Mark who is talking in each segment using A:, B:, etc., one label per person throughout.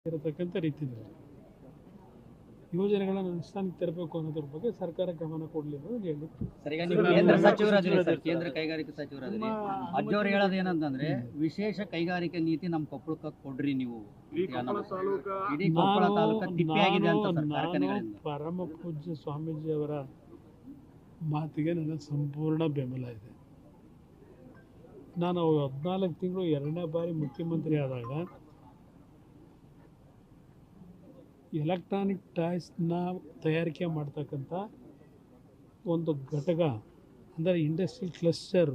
A: ಇರತಕ್ಕಂಥ ರೀತಿಯಲ್ಲಿ ಯೋಜನೆಗಳನ್ನು ಅನುಷ್ಠಾನಕ್ಕೆ ತರಬೇಕು ಅನ್ನೋದ್ರ ಬಗ್ಗೆ ಸರ್ಕಾರ ಗಮನ ಕೊಡಲಿಲ್ಲ ಅಂತ ಹೇಳಿ.
B: ಸರ್, ಈಗ ನೀವು ಕೇಂದ್ರ ಸಚಿವರಾದ್ರಿ ಸರ್, ಕೇಂದ್ರ ಕೈಗಾರಿಕಾ ಸಚಿವರಾದ್ರಿ. ಅಜ್ಜವ್ರು ಹೇಳೋದು ಏನಂತಂದ್ರೆ ವಿಶೇಷ ಕೈಗಾರಿಕಾ ನೀತಿ ನಮ್ಮ ಕೊಪ್ಪಳಕ್ಕೆ ಕೊಡ್ರಿ ನೀವು. ಇಡೀ ಕೊಪ್ಪಳ ತಾಲೂಕು ತಿಪ್ಪಿಯಾಗಿದೆ ಅಂತ ಸರ್ ಕಾರ್ಖಾನೆಗಳಿಂದ.
A: ಪರಮ ಪೂಜ್ಯ ಸ್ವಾಮೀಜಿ ಅವರ ಮಾತಿಗೆ ನನ್ನ ಸಂಪೂರ್ಣ ಬೆಂಬಲ ಇದೆ. ನಾನು 14 ತಿಂಗಳು 2ನೇ ಬಾರಿ ಮುಖ್ಯಮಂತ್ರಿ ಆದಾಗ ಎಲೆಕ್ಟ್ರಾನಿಕ್ ಟಾಯ್ಸ್ನ ತಯಾರಿಕೆ ಮಾಡ್ತಕ್ಕಂಥ ಒಂದು ಘಟಕ ಅಂದರೆ ಇಂಡಸ್ಟ್ರಿಯಲ್ ಕ್ಲಸ್ಟರ್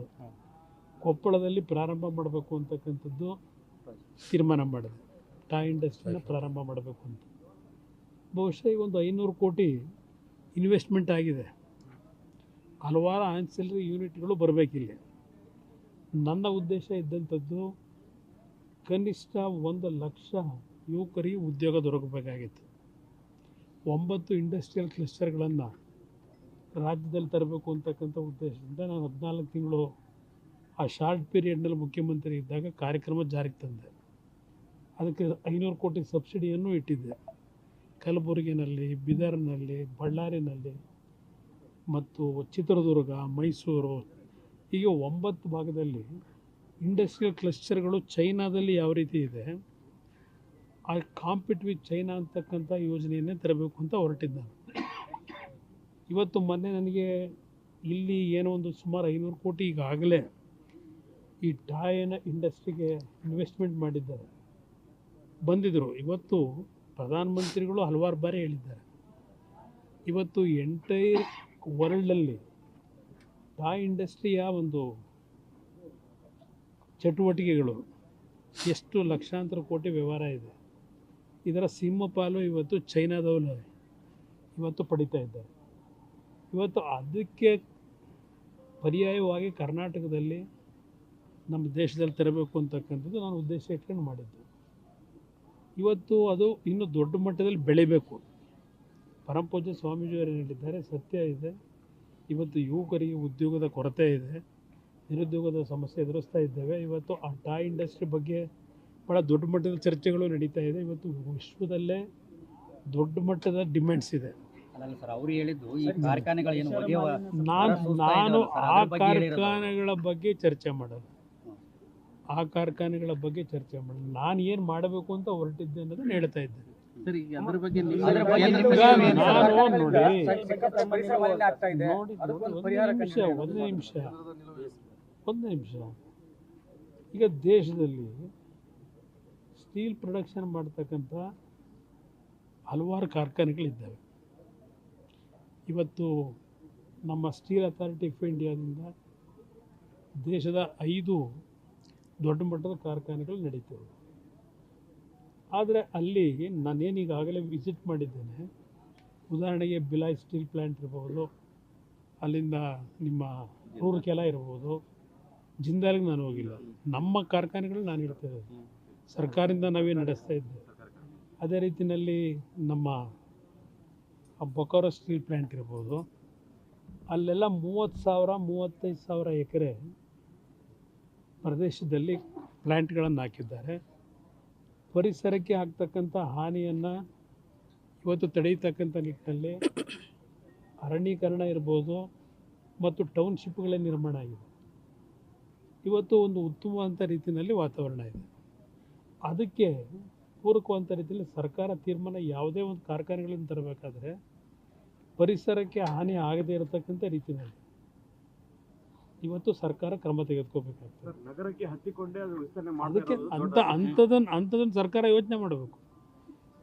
A: ಕೊಪ್ಪಳದಲ್ಲಿ ಪ್ರಾರಂಭ ಮಾಡಬೇಕು ಅಂತಕ್ಕಂಥದ್ದು ತೀರ್ಮಾನ ಮಾಡಿದೆ. ಟಾಯ್ ಇಂಡಸ್ಟ್ರಿನ ಪ್ರಾರಂಭ ಮಾಡಬೇಕು ಅಂತ. ಬಹುಶಃ ಈಗ ಒಂದು 500 ಕೋಟಿ ಇನ್ವೆಸ್ಟ್ಮೆಂಟ್ ಆಗಿದೆ. ಹಲವಾರು ಆನ್ಸಿಲರಿ ಯೂನಿಟ್ಗಳು ಬರಬೇಕಿಲ್ಲ. ನನ್ನ ಉದ್ದೇಶ ಇದ್ದಂಥದ್ದು ಕನಿಷ್ಠ 1 ಲಕ್ಷ ಯುವಕರಿಗೆ ಉದ್ಯೋಗ ದೊರಕಬೇಕಾಗಿತ್ತು. 9 ಇಂಡಸ್ಟ್ರಿಯಲ್ ಕ್ಲಸ್ಟರ್ಗಳನ್ನು ರಾಜ್ಯದಲ್ಲಿ ತರಬೇಕು ಅಂತಕ್ಕಂಥ ಉದ್ದೇಶದಿಂದ ನಾನು 14 ತಿಂಗಳು ಆ ಶಾರ್ಟ್ ಪೀರಿಯಡ್ನಲ್ಲಿ ಮುಖ್ಯಮಂತ್ರಿ ಇದ್ದಾಗ ಕಾರ್ಯಕ್ರಮ ಜಾರಿಗೆ ತಂದೆ. ಅದಕ್ಕೆ 500 ಕೋಟಿ ಸಬ್ಸಿಡಿಯನ್ನು ಇಟ್ಟಿದ್ದೆ. ಕಲಬುರಗಿನಲ್ಲಿ, ಬೀದರ್ನಲ್ಲಿ, ಬಳ್ಳಾರಿನಲ್ಲಿ ಮತ್ತು ಚಿತ್ರದುರ್ಗ, ಮೈಸೂರು, ಹೀಗೆ 9 ಭಾಗದಲ್ಲಿ ಇಂಡಸ್ಟ್ರಿಯಲ್ ಕ್ಲಸ್ಟರ್ಗಳು ಚೈನಾದಲ್ಲಿ ಯಾವ ರೀತಿ ಇದೆ ಆ ಕಾಂಪಿಟ್ ವಿತ್ ಚೈನಾ ಅಂತಕ್ಕಂಥ ಯೋಜನೆಯನ್ನೇ ತರಬೇಕು ಅಂತ ಹೊರಟಿದ್ದಾನೆ. ಇವತ್ತು ಮೊನ್ನೆ ನನಗೆ ಇಲ್ಲಿ ಏನೋ ಒಂದು ಸುಮಾರು 500 ಕೋಟಿ ಈಗಾಗಲೇ ಈ ಟಾಯ್ನ ಇಂಡಸ್ಟ್ರಿಗೆ ಇನ್ವೆಸ್ಟ್ಮೆಂಟ್ ಮಾಡಿದ್ದಾರೆ, ಬಂದಿದ್ದರು. ಇವತ್ತು ಪ್ರಧಾನಮಂತ್ರಿಗಳು ಹಲವಾರು ಬಾರಿ ಹೇಳಿದ್ದಾರೆ, ಇವತ್ತು ಎಂಟೈರ್ ವರ್ಲ್ಡಲ್ಲಿ ಟಾಯ್ ಇಂಡಸ್ಟ್ರಿಯ ಒಂದು ಚಟುವಟಿಕೆಗಳು ಎಷ್ಟು ಲಕ್ಷಾಂತರ ಕೋಟಿ ವ್ಯವಹಾರ ಇದೆ. ಇದರ ಸಿಂಹಪಾಲು ಇವತ್ತು ಚೈನಾದವರು ಇವತ್ತು ಪಡಿತಾ ಇದ್ದಾರೆ. ಇವತ್ತು ಅದಕ್ಕೆ ಪರ್ಯಾಯವಾಗಿ ಕರ್ನಾಟಕದಲ್ಲಿ ನಮ್ಮ ದೇಶದಲ್ಲಿ ತರಬೇಕು ಅಂತಕ್ಕಂಥದ್ದು ನಾನು ಉದ್ದೇಶ ಇಟ್ಕೊಂಡು ಮಾಡಿದ್ದು. ಇವತ್ತು ಅದು ಇನ್ನೂ ದೊಡ್ಡ ಮಟ್ಟದಲ್ಲಿ ಬೆಳಿಬೇಕು. ಪರಮಪೂಜ್ಯ ಸ್ವಾಮೀಜಿಯವರು ಹೇಳಿದ್ದಾರೆ, ಸತ್ಯ ಇದೆ. ಇವತ್ತು ಯುವಕರಿಗೆ ಉದ್ಯೋಗದ ಕೊರತೆ ಇದೆ, ನಿರುದ್ಯೋಗದ ಸಮಸ್ಯೆ ಎದುರಿಸ್ತಾ ಇದ್ದೇವೆ. ಇವತ್ತು ಆ ಟಾಯ್ ಇಂಡಸ್ಟ್ರಿ ಬಗ್ಗೆ ಭಾಳ ದೊಡ್ಡ ಮಟ್ಟದ ಚರ್ಚೆಗಳು ನಡೀತಾ ಇದೆ. ಇವತ್ತು ವಿಶ್ವದಲ್ಲೇ ದೊಡ್ಡ ಮಟ್ಟದ ಡಿಮ್ಯಾಂಡ್ಸ್ ಇದೆ.
B: ಅಲ್ಲ ಸರ್, ಅವ್ರು ಹೇಳಿದ್ದು ಈ ಕಾರ್ಖಾನೆಗಳು ಏನು
A: ನಾನು ಆ ಕಾರ್ಖಾನೆಗಳ ಬಗ್ಗೆ ಚರ್ಚೆ ಮಾಡೋದು, ಆ ಕಾರ್ಖಾನೆಗಳ ಬಗ್ಗೆ ಚರ್ಚೆ ಮಾಡೋದು. ನಾನು ಏನು ಮಾಡಬೇಕು ಅಂತ ಹೊರಟಿದ್ದೆ ಅನ್ನೋದನ್ನ ಹೇಳ್ತಾ ಇದ್ದೇನೆ. ಒಂದು ನಿಮಿಷ. ಈಗ ದೇಶದಲ್ಲಿ ಸ್ಟೀಲ್ ಪ್ರೊಡಕ್ಷನ್ ಮಾಡ್ತಕ್ಕಂಥ ಹಲವಾರು ಕಾರ್ಖಾನೆಗಳಿದ್ದಾವೆ. ಇವತ್ತು ನಮ್ಮ ಸ್ಟೀಲ್ ಅಥಾರಿಟಿ ಆಫ್ ಇಂಡಿಯಾದಿಂದ ದೇಶದ 5 ದೊಡ್ಡ ಮಟ್ಟದ ಕಾರ್ಖಾನೆಗಳು ನಡೀತವೆ. ಆದರೆ ಅಲ್ಲಿ ನಾನೇನು ಈಗಾಗಲೇ ವಿಸಿಟ್ ಮಾಡಿದ್ದೇನೆ. ಉದಾಹರಣೆಗೆ ಬಿಲಾಯ್ ಸ್ಟೀಲ್ ಪ್ಲ್ಯಾಂಟ್ ಇರ್ಬೋದು, ಅಲ್ಲಿಂದ ನಿಮ್ಮ ರೂರ್ಕೆಲಾ ಇರ್ಬೋದು, ಜಿಂದಾಲ್ಗೆ ನಾನು ಹೋಗಿಲ್ಲ. ನಮ್ಮ ಕಾರ್ಖಾನೆಗಳು ನಾನು ಹೇಳ್ತೇವೆ, ಸರ್ಕಾರದಿಂದ ನಾವೇ ನಡೆಸ್ತಾ ಇದ್ದೇವೆ. ಅದೇ ರೀತಿಯಲ್ಲಿ ನಮ್ಮ ಬೊಕಾರೋ ಸ್ಟೀಲ್ ಪ್ಲ್ಯಾಂಟ್ ಇರ್ಬೋದು, ಅಲ್ಲೆಲ್ಲ 30,000-35,000 ಎಕರೆ ಪ್ರದೇಶದಲ್ಲಿ ಪ್ಲ್ಯಾಂಟ್ಗಳನ್ನು ಹಾಕಿದ್ದಾರೆ. ಪರಿಸರಕ್ಕೆ ಆಗ್ತಕ್ಕಂಥ ಹಾನಿಯನ್ನು ಇವತ್ತು ತಡೆಯತಕ್ಕಂಥ ನಿಟ್ಟಿನಲ್ಲಿ ಅರಣ್ಯೀಕರಣ ಇರ್ಬೋದು ಮತ್ತು ಟೌನ್ಶಿಪ್ಗಳ ನಿರ್ಮಾಣ ಆಗಿದೆ. ಇವತ್ತು ಒಂದು ಉತ್ತಮವಾದಂಥ ರೀತಿಯಲ್ಲಿ ವಾತಾವರಣ ಇದೆ. ಅದಕ್ಕೆ ಪೂರಕವಾದಂಥ ರೀತಿಯಲ್ಲಿ ಸರ್ಕಾರ ತೀರ್ಮಾನ ಯಾವುದೇ ಒಂದು ಕಾರ್ಖಾನೆಗಳನ್ನು ತರಬೇಕಾದ್ರೆ ಪರಿಸರಕ್ಕೆ ಹಾನಿ ಆಗದೇ ಇರತಕ್ಕಂಥ ರೀತಿಯಲ್ಲಿ ಇವತ್ತು ಸರ್ಕಾರ ಕ್ರಮ ತೆಗೆದುಕೋಬೇಕಾಗ್ತದೆ.
C: ನಗರಕ್ಕೆ ಹತ್ತಿಕೊಂಡೇ ಅದು ವಿಸ್ತರಣೆ
A: ಅದಕ್ಕೆ ಅಂಥದನ್ನು ಸರ್ಕಾರ ಯೋಚನೆ ಮಾಡಬೇಕು.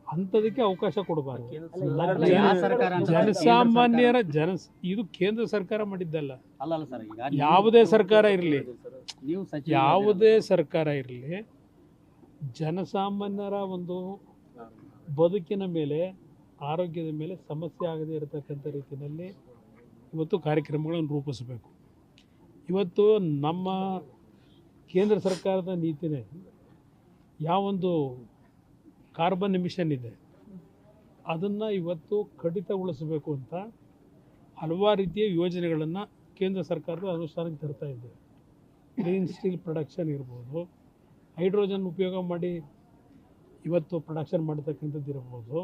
A: ಅಂಥದಕ್ಕೆ ಅವಕಾಶ ಕೊಡಬಾರ್ದು. ಜನಸಾಮಾನ್ಯರ ಇದು ಕೇಂದ್ರ ಸರ್ಕಾರ ಮಾಡಿದ್ದಲ್ಲ. ಯಾವುದೇ ಸರ್ಕಾರ ಇರಲಿ, ಯಾವುದೇ ಸರ್ಕಾರ ಇರಲಿ, ಜನಸಾಮಾನ್ಯರ ಒಂದು ಬದುಕಿನ ಮೇಲೆ, ಆರೋಗ್ಯದ ಮೇಲೆ ಸಮಸ್ಯೆ ಆಗದೇ ಇರತಕ್ಕಂಥ ರೀತಿಯಲ್ಲಿ ಇವತ್ತು ಕಾರ್ಯಕ್ರಮಗಳನ್ನು ರೂಪಿಸಬೇಕು. ಇವತ್ತು ನಮ್ಮ ಕೇಂದ್ರ ಸರ್ಕಾರದ ನೀತಿನೇ ಯಾವೊಂದು ಕಾರ್ಬನ್ ಎಮಿಷನ್ ಇದೆ ಅದನ್ನು ಇವತ್ತು ಕಡಿತಗೊಳಿಸಬೇಕು ಅಂತ ಹಲವಾರು ರೀತಿಯ ಯೋಜನೆಗಳನ್ನು ಕೇಂದ್ರ ಸರ್ಕಾರದ ಅನುಷ್ಠಾನಕ್ಕೆ ತರ್ತಾ ಇದ್ದೇವೆ. ಗ್ರೀನ್ ಸ್ಟೀಲ್ ಪ್ರೊಡಕ್ಷನ್ ಇರ್ಬೋದು, ಹೈಡ್ರೋಜನ್ ಉಪಯೋಗ ಮಾಡಿ ಇವತ್ತು ಪ್ರೊಡಕ್ಷನ್ ಮಾಡ್ತಕ್ಕಂಥದ್ದು ಇರ್ಬೋದು.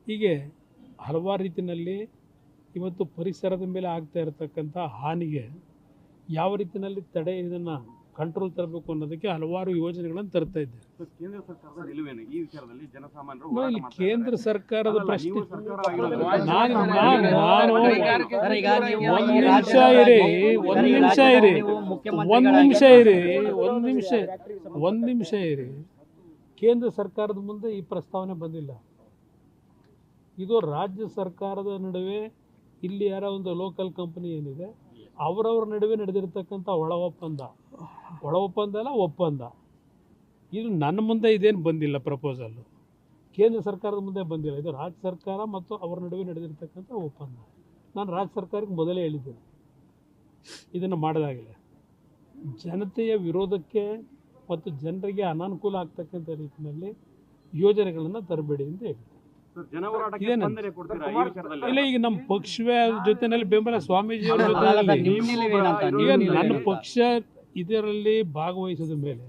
A: ಹೀಗೆ ಹಲವಾರು ರೀತಿಯಲ್ಲಿ ಇವತ್ತು ಪರಿಸರದ ಮೇಲೆ ಆಗ್ತಾ ಇರತಕ್ಕಂಥ ಹಾನಿಗೆ ಯಾವ ರೀತಿಯಲ್ಲಿ ತಡೆ ಇದನ್ನು ಕಂಟ್ರೋಲ್ ತರಬೇಕು ಅನ್ನೋದಕ್ಕೆ ಹಲವಾರು ಯೋಜನೆಗಳನ್ನು ತರ್ತಾ ಇದ್ದಾರೆ.
C: ಸರ್, ಕೇಂದ್ರ ಸರ್ಕಾರದ ನಿಲುವೇನು ಈ ವಿಚಾರದಲ್ಲಿ? ಜನಸಾಮಾನ್ಯರು
A: ಇಲ್ಲಿ
C: ಹೋರಾಟ ಮಾಡ್ತಾ
A: ಕೇಂದ್ರ
C: ಇದ್ದಾರೆ.
A: ಸರ್ಕಾರದ
C: ಅಲ್ಲ,
A: ಪ್ರಶ್ನೆ
C: ನೀವು ಸರ್ಕಾರ ಆಗಿರೋದು.
A: ನಾನು
B: ಸರ್, ಈಗ ನೀವು
A: ಒಂದು
B: ಈ
A: ನಿಮಿಷ
B: ರಾಜ್ಯದ-
A: ಇರಿ,
B: ಸರ್,
A: ಒಂದು
B: ಈ
A: ನಿಮಿಷ
B: ರಾಜ್ಯದ
A: ಇರಿ,
B: ನೀವು
A: ಒಂದು
B: ಮುಖ್ಯಮಂತ್ರಿಗಳಾಗಿ-
A: ನಿಮಿಷ ಇರಿ, ಒಂದು ನಿಮಿಷ ಇರಿ. ಕೇಂದ್ರ ಸರ್ಕಾರದ ಮುಂದೆ ಈ ಪ್ರಸ್ತಾವನೆ ಬಂದಿಲ್ಲ. ಇದು ರಾಜ್ಯ ಸರ್ಕಾರದ ನಡುವೆ ಇಲ್ಲಿ ಯಾರೋ ಒಂದು ಲೋಕಲ್ ಕಂಪನಿ ಏನಿದೆ ಅವರವ್ರ ನಡುವೆ ನಡೆದಿರ್ತಕ್ಕಂಥ ಒಳ ಒಪ್ಪಂದ ಅಲ್ಲ, ಒಪ್ಪಂದ. ಇದು ನನ್ನ ಮುಂದೆ ಇದೇನು ಬಂದಿಲ್ಲ ಪ್ರಪೋಸಲ್ಲು, ಕೇಂದ್ರ ಸರ್ಕಾರದ ಮುಂದೆ ಬಂದಿಲ್ಲ. ಇದು ರಾಜ್ಯ ಸರ್ಕಾರ ಮತ್ತು ಅವರ ನಡುವೆ ನಡೆದಿರ್ತಕ್ಕಂಥ ಒಪ್ಪಂದ. ನಾನು ರಾಜ್ಯ ಸರ್ಕಾರಕ್ಕೆ ಮೊದಲೇ ಹೇಳಿದ್ದೇನೆ ಇದನ್ನು ಮಾಡಿದಾಗಲೇ ಜನತೆಯ ವಿರೋಧಕ್ಕೆ ಮತ್ತು ಜನರಿಗೆ ಅನಾನುಕೂಲ ಆಗ್ತಕ್ಕಂಥ ರೀತಿಯಲ್ಲಿ ಯೋಜನೆಗಳನ್ನು ತರಬೇಡಿ ಅಂತ ಹೇಳಿ.
C: ಸರ್, ಜನ ಹೋರಾಟಕ್ಕೆ
A: ಇದೇನು?
C: ಸ್ಪಂದನೆ ಕೊಡ್ತೀರಾ ಈ ವಿಚಾರದಲ್ಲಿ?
A: ಇಲ್ಲ, ಈಗ ನಮ್ಮ ಪಕ್ಷವೇ ಜೊತೆಯಲ್ಲಿ ಬೆಂಬಲ, ಸ್ವಾಮೀಜಿಯವರ
B: ಅಲ್ಲ,
A: ಜೊತೆಯಲ್ಲಿ.
B: ನಿಮ್ಮ ನಿಲುವೇನಂತ?
A: ಈಗ
B: ನಿಮ್ಮ
A: ನನ್ನ
B: ನಿಲುವೇನಂತ?
A: ಪಕ್ಷ ಇದರಲ್ಲಿ ಭಾಗವಹಿಸಿದ ಮೇಲೆ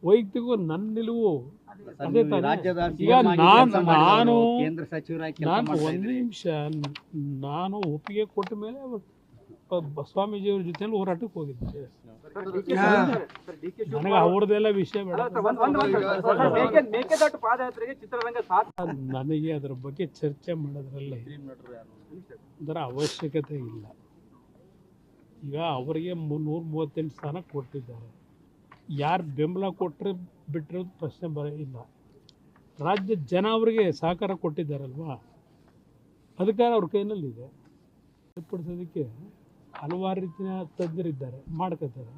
A: ವೈಯಕ್ತಿಕ ನನ್ನ ನಿಲುವು
B: ಸರ್,
A: ಅದೇ
B: ನೀವು ಈ
A: ತಾನೇ.
B: ರಾಜ್ಯದ
A: ಈಗ
B: CM ಆಗಿ ಕೆಲ್ಸ ಮಾಡಿದವರು,
A: ನಾನು
B: ಕೇಂದ್ರ ಸಚಿವರಾಗಿ ಕೆಲಸ
A: ನಾನು
B: ಮಾಡ್ತಾ
A: ಒಂದು
B: ಇದ್ದೀರಿ.
A: ನಿಮಿಷ, ನಾನು ಒಪ್ಪಿಗೆ ಕೊಟ್ಟ ಮೇಲೆ ಸ್ವಾಮೀಜಿಯವ್ರ ಜೊತೆಯಲ್ಲಿ ಹೋರಾಟಕ್ಕೆ ಹೋಗಿದ್ದೆ. ನನಗೆ ಅವ್ರದ್ದೆಲ್ಲ ವಿಷಯ ಬೇಡ.
C: ಮೇಕೆದಾಟು ಪಾದಯಾತ್ರೆಗೆ ಚಿತ್ರರಂಗ ಸಾಥ್
A: ನನಗೆ ಅದರ ಬಗ್ಗೆ ಚರ್ಚೆ ಮಾಡೋದ್ರಲ್ಲಿ ಅದರ ಅವಶ್ಯಕತೆ ಇಲ್ಲ. ಈಗ ಅವರಿಗೆ 338 ಸ್ಥಾನ ಕೊಟ್ಟಿದ್ದಾರೆ. ಯಾರು ಬೆಂಬಲ ಕೊಟ್ಟರೆ ಬಿಟ್ಟಿರೋದು ಪ್ರಶ್ನೆ ಇಲ್ಲ. ರಾಜ್ಯದ ಜನ ಅವರಿಗೆ ಸಹಕಾರ ಕೊಟ್ಟಿದ್ದಾರಲ್ವಾ, ಅಧಿಕಾರ ಅವ್ರ ಕೈನಲ್ಲಿದೆ. ಏರ್ಪಡಿಸೋದಕ್ಕೆ ಹಲವಾರು ರೀತಿಯ ತಜ್ಞರಿದ್ದಾರೆ, ಮಾಡ್ಕೋತಾರೆ.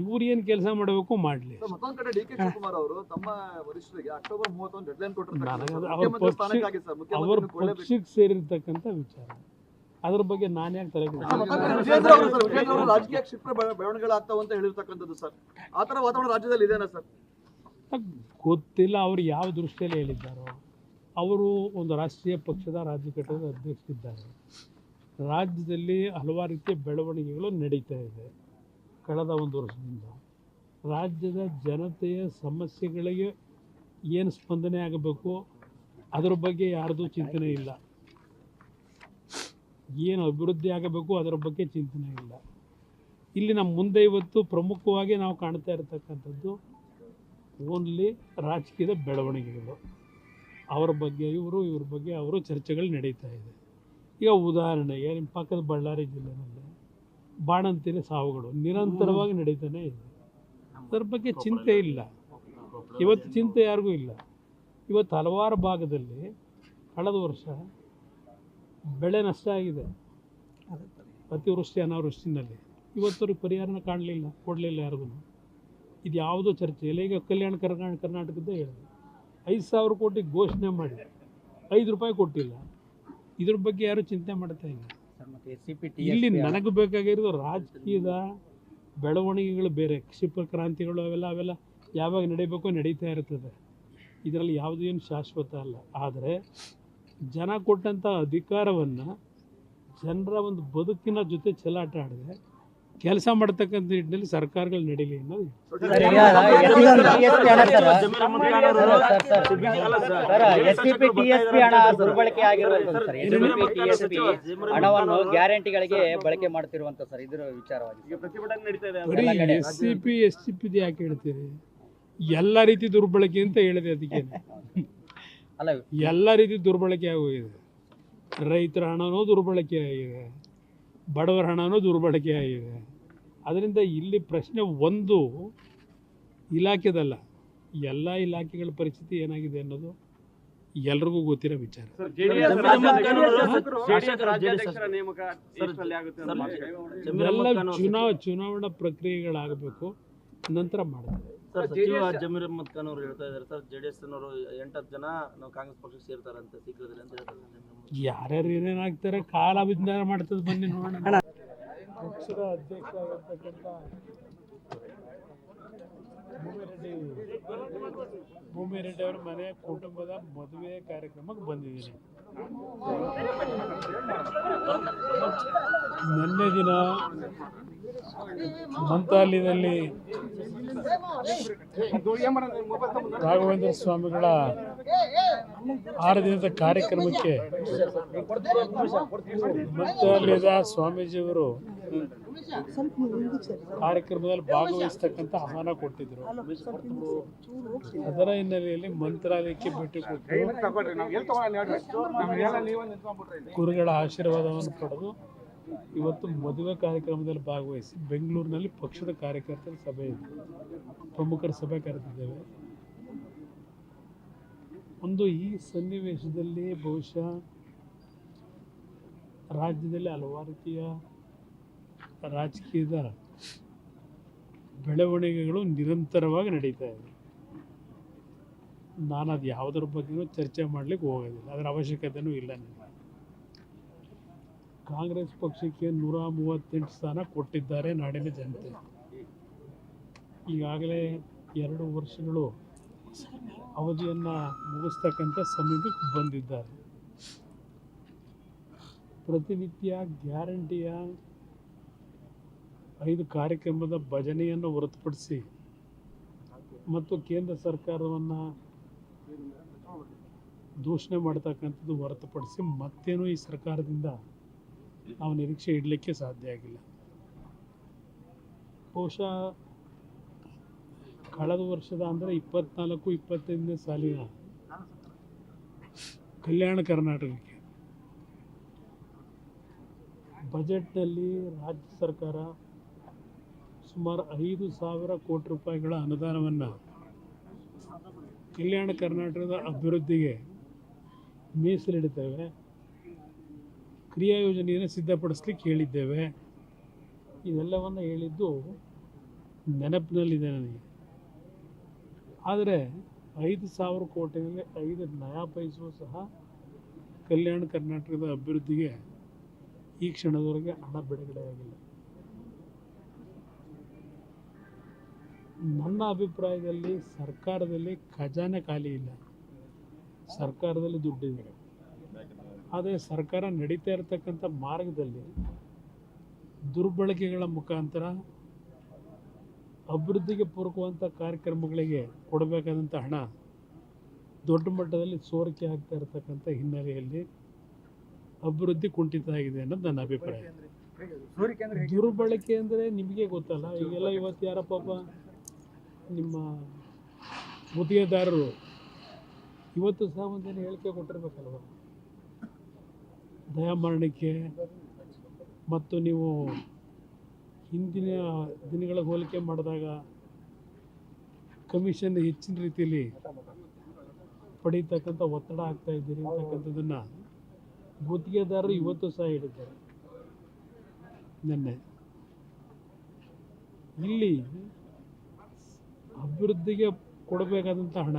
A: ಇವ್ರು ಏನು ಕೆಲಸ ಮಾಡಬೇಕು ಮಾಡಲಿ.
D: ಮತ್ತೊಂದು ಕಡೆ ಡಿ ಕೆ ಶಿವಕುಮಾರ್ ಅವರು ತಮ್ಮ ವರಿಷ್ಠರಿಗೆ ಅಕ್ಟೋಬರ್ 31 ಡೆಡ್ಲೈನ್
A: ನನಗೆ
D: ಕೊಟ್ಟಿರ್ತಾರೆ.
A: ಅವ್ರ ಪಕ್ಷಕ್ಕೆ ಸೇರಿರ್ತಕ್ಕಂಥ ವಿಚಾರ, ಅದ್ರ ಬಗ್ಗೆ ನಾನು ಯಾಕೆ ತಲೆ
D: ವಿಜೇಂದ್ರ ಅವರು ರಾಜಕೀಯ ಕ್ಷಿಪ್ರ ಬೆಳವಣಿಗೆಗಳಾಗ್ತಾವ ಅಂತ ಹೇಳಿರ್ತಕ್ಕಂಥದ್ದು ಸರ್. ಆ ತರ ವಾತಾವರಣ ರಾಜ್ಯದಲ್ಲಿ ಇದೆನಾ ಸರ್?
A: ಗೊತ್ತಿಲ್ಲ ಅವ್ರು ಯಾವ ದೃಷ್ಟಿಯಲ್ಲಿ ಹೇಳಿದ್ದಾರೋ. ಅವರು ಒಂದು ರಾಷ್ಟ್ರೀಯ ಪಕ್ಷದ ರಾಜ್ಯ ಘಟಕದ ಅಧ್ಯಕ್ಷರಿದ್ದಾರೆ. ರಾಜ್ಯದಲ್ಲಿ ಹಲವಾರು ರೀತಿಯ ಬೆಳವಣಿಗೆಗಳು ನಡೀತಾ ಇದೆ ಕಳೆದ ಒಂದು ವರ್ಷದಿಂದ. ರಾಜ್ಯದ ಜನತೆಯ ಸಮಸ್ಯೆಗಳಿಗೆ ಏನು ಸ್ಪಂದನೆ ಆಗಬೇಕು ಅದರ ಬಗ್ಗೆ ಯಾರ್ದು ಚಿಂತನೆ ಇಲ್ಲ. ಏನು ಅಭಿವೃದ್ಧಿ ಆಗಬೇಕು ಅದರ ಬಗ್ಗೆ ಚಿಂತನೆ ಇಲ್ಲ. ಇಲ್ಲಿ ನಮ್ಮ ಮುಂದೆ ಇವತ್ತು ಪ್ರಮುಖವಾಗಿ ನಾವು ಕಾಣ್ತಾ ಇರತಕ್ಕಂಥದ್ದು ಓನ್ಲಿ ರಾಜಕೀಯದ ಬೆಳವಣಿಗೆಗಳು. ಅವರ ಬಗ್ಗೆ ಇವ್ರ ಬಗ್ಗೆ ಅವರು ಚರ್ಚೆಗಳು ನಡೀತಾ ಇದೆ. ಈಗ ಉದಾಹರಣೆಗೆ ನಿಮ್ಮ ಪಕ್ಕದ ಬಳ್ಳಾರಿ ಜಿಲ್ಲೆಯಲ್ಲಿ ಬಾಣಂತಿನ ಸಾವುಗಳು ನಿರಂತರವಾಗಿ ನಡೀತಾನೆ ಇದೆ. ಅದರ ಬಗ್ಗೆ ಚಿಂತೆ ಇಲ್ಲ. ಇವತ್ತು ಚಿಂತೆ ಯಾರಿಗೂ ಇಲ್ಲ. ಇವತ್ತು ಹಲವಾರು ಭಾಗದಲ್ಲಿ ಕಳೆದ ವರ್ಷ ಬೆಳೆ ನಷ್ಟ ಆಗಿದೆ, ಅತಿವೃಷ್ಟಿ ಅನಾವೃಷ್ಟಿನಲ್ಲಿ. ಇವತ್ತವ್ರಿಗೆ ಪರಿಹಾರನ ಕಾಣಲಿಲ್ಲ, ಕೊಡಲಿಲ್ಲ ಯಾರಿಗೂ. ಇದು ಯಾವುದೋ ಚರ್ಚೆ ಇಲ್ಲ. ಈಗ ಕಲ್ಯಾಣ ಕರ್ನಾಟಕದ್ದೇ ಹೇಳಿದೆ 5,000 ಕೋಟಿ ಘೋಷಣೆ ಮಾಡಿ 5 ರೂಪಾಯಿ ಕೊಟ್ಟಿಲ್ಲ. ಇದ್ರ ಬಗ್ಗೆ ಯಾರು ಚಿಂತೆ ಮಾಡ್ತಾ ಇಲ್ಲ. ಇಲ್ಲಿ ನನಗೆ ಬೇಕಾಗಿರೋದು ರಾಜಕೀಯದ ಬೆಳವಣಿಗೆಗಳು ಬೇರೆ, ಕ್ಷಿಪ್ರ ಕ್ರಾಂತಿಗಳು ಅವೆಲ್ಲ ಯಾವಾಗ ನಡೀಬೇಕೋ ನಡೀತಾ ಇರ್ತದೆ. ಇದರಲ್ಲಿ ಯಾವುದೂ ಏನು ಶಾಶ್ವತ ಅಲ್ಲ. ಆದರೆ ಜನ ಕೊಟ್ಟಂಥ ಅಧಿಕಾರವನ್ನು ಜನರ ಒಂದು ಬದುಕಿನ ಜೊತೆ ಚೆಲ್ಲಾಟ ಆಡಿದೆ ಕೆಲಸ ಮಾಡ್ತಕ್ಕಂಥ ನಿಟ್ಟಿನಲ್ಲಿ ಸರ್ಕಾರಗಳು ನಡೀಲಿ ಅನ್ನೋದು.
B: ಹಣವನ್ನು ಗ್ಯಾರಂಟಿಗಳಿಗೆ ಬಳಕೆ ಮಾಡ್ತಿರುವಂತ ಸರ್, ಇದರ ವಿಚಾರವಾಗಿ
C: ಪ್ರತಿಭಟನೆ ನಡೀತಾ ಇದೆ.
A: ಬರೀ SCP ಯಾಕೆ ಹೇಳ್ತೀರಿ? ಎಲ್ಲ ರೀತಿ ದುರ್ಬಳಕೆ ಅಂತ ಹೇಳಿದೆ. ಅದಕ್ಕೆ
B: ಅಲ್ಲ,
A: ಎಲ್ಲ ರೀತಿ ದುರ್ಬಳಕೆ ಆಗೋಗಿದೆ. ರೈತರ ಹಣನೂ ದುರ್ಬಳಕೆ ಆಗಿದೆ, ಬಡವರ ಹಣನೂ ದುರ್ಬಳಕೆ ಆಗಿದೆ. ಅದರಿಂದ ಇಲ್ಲಿ ಪ್ರಶ್ನೆ ಒಂದು ಇಲಾಖೆದಲ್ಲ, ಎಲ್ಲ ಇಲಾಖೆಗಳ ಪರಿಸ್ಥಿತಿ ಏನಾಗಿದೆ ಅನ್ನೋದು ಎಲ್ರಿಗೂ ಗೊತ್ತಿರೋ ವಿಚಾರ.
C: ರಾಜ್ಯಾಧ್ಯಕ್ಷರ ನೇಮಕ ಎಷ್ಟರಲ್ಲಿ ಆಗುತ್ತೆ ಅಂತ ಮಾತುಕತೆ?
A: ಎಲ್ಲ ಚುನಾವಣಾ ಪ್ರಕ್ರಿಯೆಗಳಾಗಬೇಕು, ನಂತರ ಮಾಡ್ತಾರೆ.
E: ಸರ್, ಸಚಿವ ಜಮೀರ್ ಅಹ್ಮದ್ ಖಾನ್ ಅವರು ಹೇಳ್ತಾ ಇದ್ದಾರೆ ಸರ್, JDS ನವರು 8-10 ಜನ ನಾವು ಕಾಂಗ್ರೆಸ್ ಪಕ್ಷಕ್ಕೆ ಸೇರ್ತಾರಂತೆ ಶೀಘ್ರದಲ್ಲಿ ಅಂತ ಹೇಳ್ತಾರೆ.
A: ಯಾರ್ಯಾರು ಏನೇನಾಗ್ತಾರೆ ಕಾಲ ವಿಜ್ಞಾನ ಮಾಡ್ತದೆ, ಬನ್ನಿ ನೋಡೋಣ. ಪಕ್ಷದ ಅಧ್ಯಕ್ಷ ಆಗಿರ್ತಕ್ಕಂಥ ಭೂಮಿರೆಡ್ಡಿ ಅವರ ಮನೆ ಕುಟುಂಬದ ಮದುವೆ ಕಾರ್ಯಕ್ರಮಕ್ಕೆ ಬಂದಿದ್ದೀನಿ. ನಿನ್ನೆ ದಿನ ಮಂತಾಲಿನಲ್ಲಿ ರಾಘವೇಂದ್ರ ಸ್ವಾಮಿಗಳ 6 ದಿನದ ಕಾರ್ಯಕ್ರಮಕ್ಕೆ ಮಂತಾಲಿದ ಸ್ವಾಮೀಜಿಯವರು ಕಾರ್ಯಕ್ರಮದಲ್ಲಿ ಭಾಗವಹಿಸ್ತಕ್ಕಂಥ ಆಹ್ವಾನ ಕೊಟ್ಟಿದ್ರು. ಅದರ ಹಿನ್ನೆಲೆಯಲ್ಲಿ ಮಂತ್ರಾಲಯಕ್ಕೆ ಭೇಟಿ ಕೊಟ್ಟು ಗುರುಗಳ ಆಶೀರ್ವಾದವನ್ನು ಪಡೆದು ಇವತ್ತು ಮದುವೆ ಕಾರ್ಯಕ್ರಮದಲ್ಲಿ ಭಾಗವಹಿಸಿ ಬೆಂಗಳೂರಿನಲ್ಲಿ ಪಕ್ಷದ ಕಾರ್ಯಕರ್ತರ ಸಭೆ ಇದೆ, ಪ್ರಮುಖರ ಸಭೆ ಕರೆದಿದ್ದೇವೆ. ಒಂದು ಈ ಸನ್ನಿವೇಶದಲ್ಲಿ ಬಹುಶಃ ರಾಜ್ಯದಲ್ಲಿ ಹಲವಾರು ರೀತಿಯ ರಾಜಕೀಯದ ಬೆಳವಣಿಗೆಗಳು ನಿರಂತರವಾಗಿ ನಡೀತಾ ಇದೆ. ನಾನು ಅದು ಯಾವುದರ ಬಗ್ಗೆಯೂ ಚರ್ಚೆ ಮಾಡಲಿಕ್ಕೆ ಹೋಗೋದಿಲ್ಲ, ಅದರ ಅವಶ್ಯಕತೆಯೂ ಇಲ್ಲ. ನನಗೆ ಕಾಂಗ್ರೆಸ್ ಪಕ್ಷಕ್ಕೆ 138 ಸ್ಥಾನ ಕೊಟ್ಟಿದ್ದಾರೆ ನಾಡಿನ ಜನತೆ. ಈಗಾಗಲೇ 2 ವರ್ಷಗಳು ಅವಧಿಯನ್ನು ಮುಗಿಸ್ತಕ್ಕಂಥ ಸಮೀಪಕ್ಕೆ ಬಂದಿದ್ದಾರೆ. ಪ್ರತಿನಿತ್ಯ ಗ್ಯಾರಂಟಿಯ 5 ಕಾರ್ಯಕ್ರಮದ ಭಜನೆಯನ್ನು ಹೊರತುಪಡಿಸಿ ಮತ್ತು ಕೇಂದ್ರ ಸರ್ಕಾರವನ್ನು ದೂಷಣೆ ಮಾಡ್ತಕ್ಕಂಥದ್ದು ಹೊರತುಪಡಿಸಿ ಮತ್ತೇನೂ ಈ ಸರ್ಕಾರದಿಂದ ನಾವು ನಿರೀಕ್ಷೆ ಇಡಲಿಕ್ಕೆ ಸಾಧ್ಯ ಆಗಿಲ್ಲ. ಬಹುಶಃ ಕಳೆದ ವರ್ಷದ ಅಂದರೆ 24-25ನೇ ಸಾಲಿನ ಕಲ್ಯಾಣ ಕರ್ನಾಟಕಕ್ಕೆ ಬಜೆಟ್ನಲ್ಲಿ ರಾಜ್ಯ ಸರ್ಕಾರ ಸುಮಾರು 5,000 ಕೋಟಿ ರೂಪಾಯಿಗಳ ಅನುದಾನವನ್ನು ಕಲ್ಯಾಣ ಕರ್ನಾಟಕದ ಅಭಿವೃದ್ಧಿಗೆ ಮೀಸಲಿಡುತ್ತೇವೆ, ಕ್ರಿಯಾ ಯೋಜನೆಯನ್ನು ಸಿದ್ಧಪಡಿಸ್ಲಿಕ್ಕೆ ಹೇಳಿದ್ದೇವೆ. ಇದೆಲ್ಲವನ್ನು ಹೇಳಿದ್ದು ನೆನಪಿನಲ್ಲಿದೆ ನನಗೆ. ಆದರೆ 5,000 ಕೋಟಿಯಲ್ಲಿ 5 ನಯಾ ಪೈಸೂ ಸಹ ಕಲ್ಯಾಣ ಕರ್ನಾಟಕದ ಅಭಿವೃದ್ಧಿಗೆ ಈ ಕ್ಷಣದವರೆಗೆ ಹಣ ಬಿಡುಗಡೆಯಾಗಿಲ್ಲ. ನನ್ನ ಅಭಿಪ್ರಾಯದಲ್ಲಿ ಸರ್ಕಾರದಲ್ಲಿ ಖಜಾನೆ ಖಾಲಿ ಇಲ್ಲ, ಸರ್ಕಾರದಲ್ಲಿ ದುಡ್ಡಿದೆ. ಆದರೆ ಸರ್ಕಾರ ನಡೀತಾ ಇರತಕ್ಕಂಥ ಮಾರ್ಗದಲ್ಲಿ ದುರ್ಬಳಕೆಗಳ ಮುಖಾಂತರ ಅಭಿವೃದ್ಧಿಗೆ ಪೂರಕವಂಥ ಕಾರ್ಯಕ್ರಮಗಳಿಗೆ ಕೊಡಬೇಕಾದಂಥ ಹಣ ದೊಡ್ಡ ಮಟ್ಟದಲ್ಲಿ ಸೋರಿಕೆ ಆಗ್ತಾ ಇರತಕ್ಕಂಥ ಹಿನ್ನೆಲೆಯಲ್ಲಿ ಅಭಿವೃದ್ಧಿ ಕುಂಠಿತ ಆಗಿದೆ ಅನ್ನೋದು ನನ್ನ ಅಭಿಪ್ರಾಯ. ದುರ್ಬಳಕೆ ಅಂದರೆ ನಿಮಗೆ ಗೊತ್ತಲ್ಲ, ಈಗೆಲ್ಲ ಇವತ್ತು ಯಾರ ಪಾಪ ನಿಮ್ಮ ಗುತ್ತಿಗೆದಾರರು ಇವತ್ತು ಸಹ ಒಂದೇನು ಹೇಳಿಕೆ ಕೊಟ್ಟಿರ್ಬೇಕಲ್ವ, ದಯಾಮರಣಕ್ಕೆ ಮತ್ತು ನೀವು ಹಿಂದಿನ ದಿನಗಳ ಹೋಲಿಕೆ ಮಾಡಿದಾಗ ಕಮಿಷನ್ ಹೆಚ್ಚಿನ ರೀತಿಯಲ್ಲಿ ಪಡೀತಕ್ಕಂಥ ಒತ್ತಡ ಆಗ್ತಾ ಇದ್ದೀರಿ ಅಂತಕ್ಕಂಥದ್ದನ್ನು ಗುತ್ತಿಗೆದಾರರು ಇವತ್ತು ಸಹ ಹೇಳಿದ್ದಾರೆ. ನಿನ್ನೆ ಇಲ್ಲಿ ಅಭಿವೃದ್ಧಿಗೆ ಕೊಡಬೇಕಾದಂಥ ಹಣ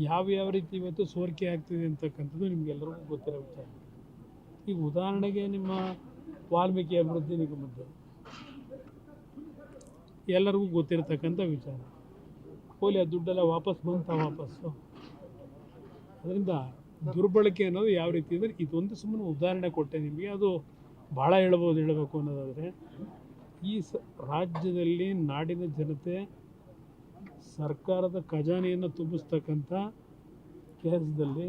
A: ಯಾವ ರೀತಿ ಇವತ್ತು ಸೋರಿಕೆ ಆಗ್ತಿದೆ ಅಂತಕ್ಕಂಥದ್ದು ನಿಮಗೆಲ್ಲರಿಗೂ ಗೊತ್ತಿರೋ ವಿಚಾರ. ಈಗ ಉದಾಹರಣೆಗೆ ನಿಮ್ಮ ವಾಲ್ಮೀಕಿ ಅಭಿವೃದ್ಧಿ ನಿಗಮದ್ದು ಎಲ್ಲರಿಗೂ ಗೊತ್ತಿರತಕ್ಕಂಥ ವಿಚಾರ. ಹೋಲಿ ಆ ದುಡ್ಡೆಲ್ಲ ವಾಪಸ್ ವಾಪಸ್ಸು. ಅದರಿಂದ ದುರ್ಬಳಕೆ ಅನ್ನೋದು ಯಾವ ರೀತಿ ಅಂದರೆ ಇದೊಂದು ಸುಮ್ಮನೆ ಉದಾಹರಣೆ ಕೊಟ್ಟೆ ನಿಮಗೆ. ಅದು ಭಾಳ ಹೇಳಬೇಕು ಅನ್ನೋದಾದರೆ ಈ ರಾಜ್ಯದಲ್ಲಿ ನಾಡಿನ ಜನತೆ ಸರ್ಕಾರದ ಖಜಾನೆಯನ್ನು ತುಂಬಿಸ್ತಕ್ಕಂಥ ಕೆಲಸದಲ್ಲಿ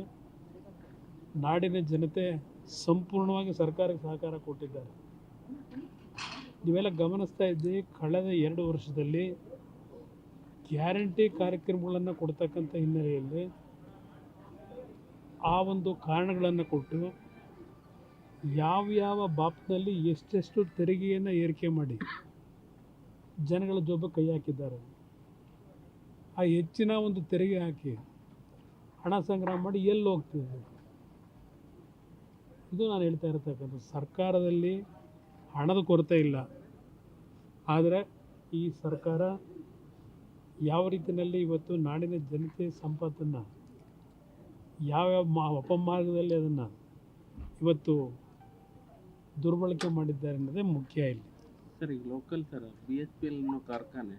A: ನಾಡಿನ ಜನತೆ ಸಂಪೂರ್ಣವಾಗಿ ಸರ್ಕಾರಕ್ಕೆ ಸಹಕಾರ ಕೊಟ್ಟಿದ್ದಾರೆ. ನೀವೆಲ್ಲ ಗಮನಿಸ್ತಾ ಇದ್ದೀವಿ, ಕಳೆದ 2 ವರ್ಷದಲ್ಲಿ ಗ್ಯಾರಂಟಿ ಕಾರ್ಯಕ್ರಮಗಳನ್ನು ಕೊಡ್ತಕ್ಕಂಥ ಹಿನ್ನೆಲೆಯಲ್ಲಿ ಆ ಒಂದು ಕಾರಣಗಳನ್ನು ಕೊಟ್ಟು ಯಾವ ಬಾಪ್ನಲ್ಲಿ ಎಷ್ಟೆಷ್ಟು ತೆರಿಗೆಯನ್ನು ಏರಿಕೆ ಮಾಡಿ ಜನಗಳ ಜೋಬಕ್ಕೆ ಕೈ ಹಾಕಿದ್ದಾರೆ. ಆ ಹೆಚ್ಚಿನ ಒಂದು ತೆರಿಗೆ ಹಾಕಿ ಹಣ ಸಂಗ್ರಹ ಮಾಡಿ ಎಲ್ಲಿ ಹೋಗ್ತಿದೆ? ಇದು ನಾನು ಹೇಳ್ತಾ ಇರತಕ್ಕಂಥ ಸರ್ಕಾರದಲ್ಲಿ ಹಣದ ಕೊರತೆ ಇಲ್ಲ. ಆದರೆ ಈ ಸರ್ಕಾರ ಯಾವ ರೀತಿಯಲ್ಲಿ ಇವತ್ತು ನಾಡಿನ ಜನತೆ ಸಂಪತ್ತನ್ನು ಯಾವ್ಯಾವ ಅಪಮಾರ್ಗದಲ್ಲಿ ಅದನ್ನು ಇವತ್ತು ದುರ್ಬಳಕೆ ಮಾಡಿದ್ದಾರೆ ಅನ್ನೋದೇ ಮುಖ್ಯ ಇಲ್ಲಿ.
F: ಸರ್, ಈಗ ಲೋಕಲ್ ಸರ್ BSPL ಅನ್ನೋ ಕಾರ್ಖಾನೆ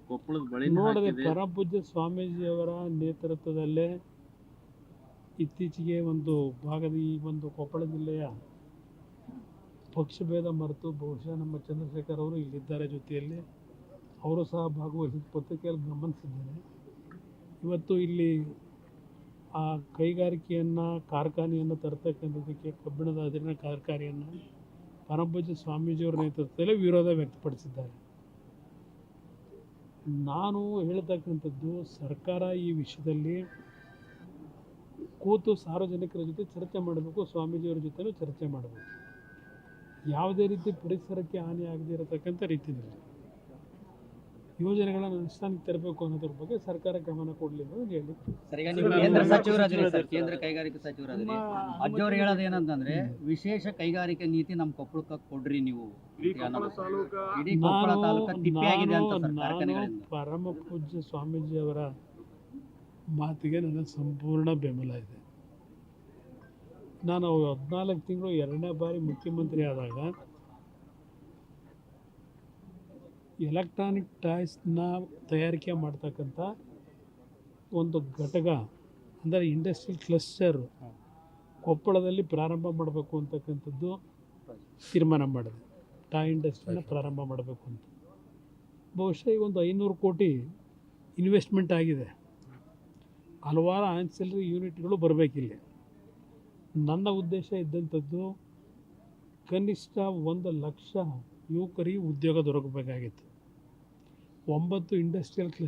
E: ಕೊಪ್ಪಳದ ಬಳಿ
A: ನೋಡದೆ ಪರಮಪೂಜ್ಯ ಸ್ವಾಮೀಜಿಯವರ ನೇತೃತ್ವದಲ್ಲೇ ಇತ್ತೀಚೆಗೆ ಒಂದು ಭಾಗದ ಈ ಒಂದು ಕೊಪ್ಪಳ ಜಿಲ್ಲೆಯ ಪಕ್ಷಭೇದ ಮರೆತು ಬಹುಶಃ ನಮ್ಮ ಚಂದ್ರಶೇಖರ್ ಅವರು ಇಲ್ಲಿದ್ದಾರೆ ಜೊತೆಯಲ್ಲಿ, ಅವರು ಸಹ ಭಾಗವಹಿಸಿ ಪತ್ರಿಕೆಯಲ್ಲಿ ಗಮನಿಸಿದ್ದೇನೆ. ಇವತ್ತು ಇಲ್ಲಿ ಆ ಕೈಗಾರಿಕೆಯನ್ನು ಕಾರ್ಖಾನೆಯನ್ನು ತರ್ತಕ್ಕಂಥದ್ದಕ್ಕೆ ಕಬ್ಬಿಣದ ಅದಿರಿನ ಕಾರ್ಖಾನೆಯನ್ನು ಪರಮಪೂಜ್ಯ ಸ್ವಾಮೀಜಿಯವರ ನೇತೃತ್ವದಲ್ಲಿ ವಿರೋಧ ವ್ಯಕ್ತಪಡಿಸಿದ್ದಾರೆ. ನಾನು ಹೇಳ್ತಕ್ಕಂಥದ್ದು ಸರ್ಕಾರ ಈ ವಿಷಯದಲ್ಲಿ ಕೂತು ಸಾರ್ವಜನಿಕರ ಜೊತೆ ಚರ್ಚೆ ಮಾಡಬೇಕು, ಸ್ವಾಮೀಜಿಯವರ ಜೊತೆಲೂ ಚರ್ಚೆ ಮಾಡಬೇಕು. ಯಾವುದೇ ರೀತಿ ಪರಿಸರಕ್ಕೆ ಹಾನಿ ಆಗದೇ ಇರತಕ್ಕಂಥ ರೀತಿಯಲ್ಲಿ ಯೋಜನೆಗಳನ್ನು ಅನುಷ್ಠಾನಕ್ಕೆ ತರಬೇಕು ಅನ್ನೋದ್ರ ಬಗ್ಗೆ ಸರ್ಕಾರ ಗಮನ ಕೊಡಲಿಲ್ಲ ಅಂತ ಹೇಳಿ.
B: ಸರ್, ಈಗ ನೀವು ಕೇಂದ್ರ ಸಚಿವರಾದ್ರಿ ಸರ್, ಕೇಂದ್ರ ಕೈಗಾರಿಕಾ ಸಚಿವರಾದ್ರಿ. ಅಜ್ಜವ್ರು ಹೇಳೋದು ಏನಂತಂದ್ರೆ ವಿಶೇಷ ಕೈಗಾರಿಕೆ ನೀತಿ ನಮ್ಮ ಕೊಪ್ಪಳಕ್ಕೆ ಕೊಡ್ರಿ ನೀವು.
C: ಇಡೀ ಕೊಪ್ಪಳ ತಾಲೂಕು
B: ಇಡೀ ಕೊಪ್ಪಳ ತಾಲೂಕು ತಿಪ್ಪಿಯಾಗಿದೆ ಅಂತ ಸರ್
A: ನಾನು
B: ಕಾರ್ಖಾನೆಗಳಿಂದ.
A: ಪರಮ ಪೂಜ್ಯ ಸ್ವಾಮೀಜಿಯವರ ಮಾತಿಗೆ ನನ್ನ ಸಂಪೂರ್ಣ ಬೆಂಬಲ ಇದೆ. ನಾನು 14 ತಿಂಗಳು 2ನೇ ಬಾರಿ ಮುಖ್ಯಮಂತ್ರಿ ಆದಾಗ ಎಲೆಕ್ಟ್ರಾನಿಕ್ ಟಾಯ್ಸ್ನ ತಯಾರಿಕೆ ಮಾಡ್ತಕ್ಕಂಥ ಒಂದು ಘಟಕ ಅಂದರೆ ಇಂಡಸ್ಟ್ರಿಯಲ್ ಕ್ಲಸ್ಟರ್ ಕೊಪ್ಪಳದಲ್ಲಿ ಪ್ರಾರಂಭ ಮಾಡಬೇಕು ಅಂತಕ್ಕಂಥದ್ದು ತೀರ್ಮಾನ ಮಾಡಿದೆ. ಟಾಯ್ ಇಂಡಸ್ಟ್ರಿನ ಪ್ರಾರಂಭ ಮಾಡಬೇಕು ಅಂತ. ಬಹುಶಃ ಈ ಒಂದು 500 ಕೋಟಿ ಇನ್ವೆಸ್ಟ್ಮೆಂಟ್ ಆಗಿದೆ. ಹಲವಾರು ಆನ್ಸಿಲರಿ ಯೂನಿಟ್ಗಳು ಬರಬೇಕಿಲ್ಲಿ. ನನ್ನ ಉದ್ದೇಶ ಇದ್ದಂಥದ್ದು ಕನಿಷ್ಠ 1 ಲಕ್ಷ ಯುವಕರಿಗೆ ಉದ್ಯೋಗ ದೊರಕಬೇಕಾಗಿತ್ತು. 9 ಇಂಡಸ್ಟ್ರಿಯಲ್ ಕ್ಲಸ್ಟರ್